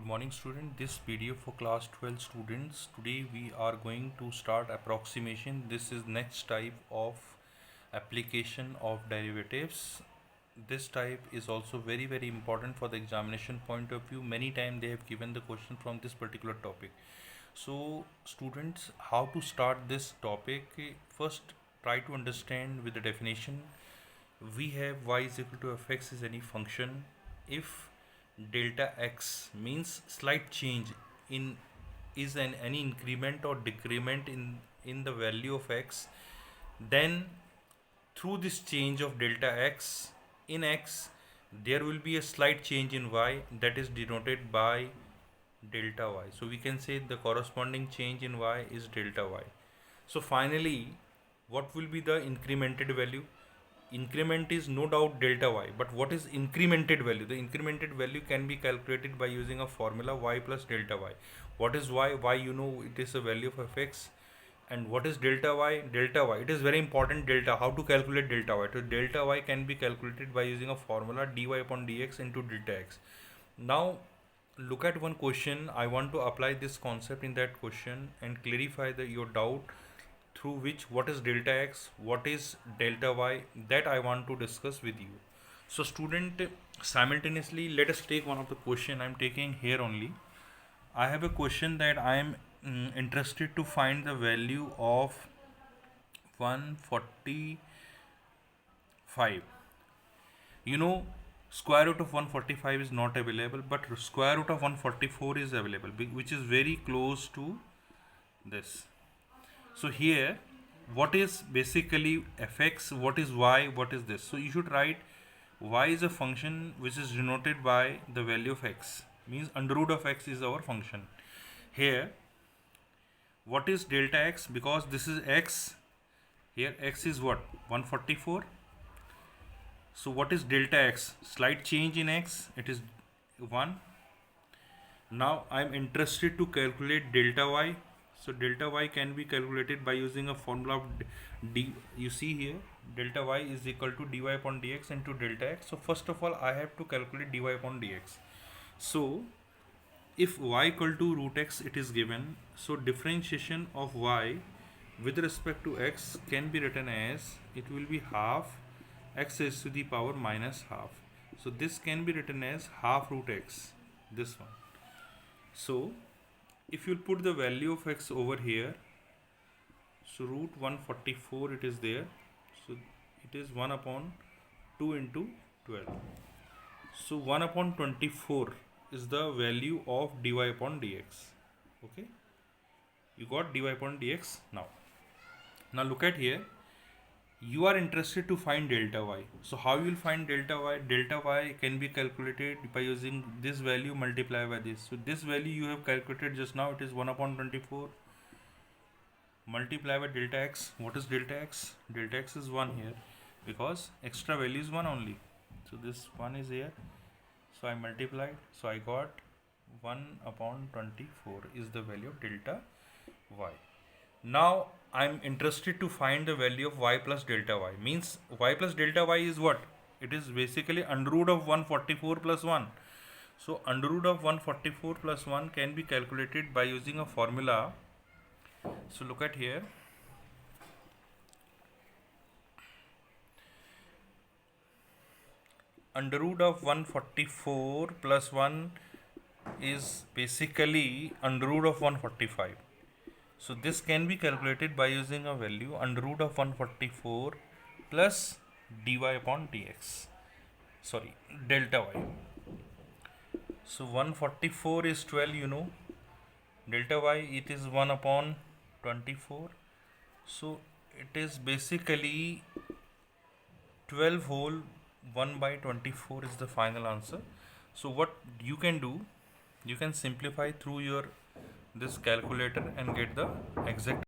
Good morning student. This video for class 12 students. Today we are going to start approximation. This is next type of application of derivatives. This type is also very important for the examination point of view. Many times they have given the question from this particular topic. So students, how to start this topic? First try to understand with the definition. We have y is equal to fx is any function if delta x means slight change in is any increment or decrement in the value of x, then through this change of delta x in x there will be a slight change in y that is denoted by delta y. So we can say the corresponding change in y is delta y. So finally, what will be the incremented value? Increment is no doubt delta y, but what is incremented value? The incremented value can be calculated by using a formula y plus delta y. What is y? Y, you know, it is a value of fx. And what is delta y? Delta y, it is very important. Delta, how to calculate delta y? So delta y can be calculated by using a formula dy upon dx into delta x. Now look at one question. I want to apply this concept in that question and clarify your doubt, through which what is delta x, what is delta y, that I want to discuss with you. So student, simultaneously let us take one of the question I am taking here only. I have a question that I am interested to find the value of 145. You know, square root of 145 is not available, but square root of 144 is available, which is very close to this. So here, what is basically fx, what is y, what is this? So you should write y is a function which is denoted by the value of x, means under root of x is our function. Here, what is delta x? Because this is x, here x is what? 144. So what is delta x? Slight change in x, it is 1. Now I am interested to calculate delta y. So delta y can be calculated by using a formula of d. You see here, delta y is equal to dy upon dx into delta x. So first of all, I have to calculate dy upon dx. So if y equal to root x, it is given. So differentiation of y with respect to x can be written as, it will be half x raised to the power minus half. So this can be written as half root x, this one. So if you put the value of x over here, so root 144 it is there, so it is 1 upon 2 into 12. So 1 upon 24 is the value of dy upon dx. Okay, you got dy upon dx. Now look at here, you are interested to find delta y. So how you will find delta y? Delta y can be calculated by using this value multiplied by this. So this value you have calculated just now, it is 1 upon 24 multiplied by delta x. What is delta x? Delta x is 1 here, because extra value is 1 only. So this 1 is here, so I multiplied, so I got 1 upon 24 is the value of delta y. Now I am interested to find the value of y plus delta y. Means y plus delta y is what? It is basically under root of 144 plus 1. So under root of 144 plus 1 can be calculated by using a formula. So look at here. Under root of 144 plus 1 is basically under root of 145. So this can be calculated by using a value under root of 144 plus dy upon dx. Sorry, delta y. So 144 is 12, you know. Delta y, it is 1 upon 24. So it is basically 12 whole 1 by 24 is the final answer. So what you can do, you can simplify through your this calculator and get the exact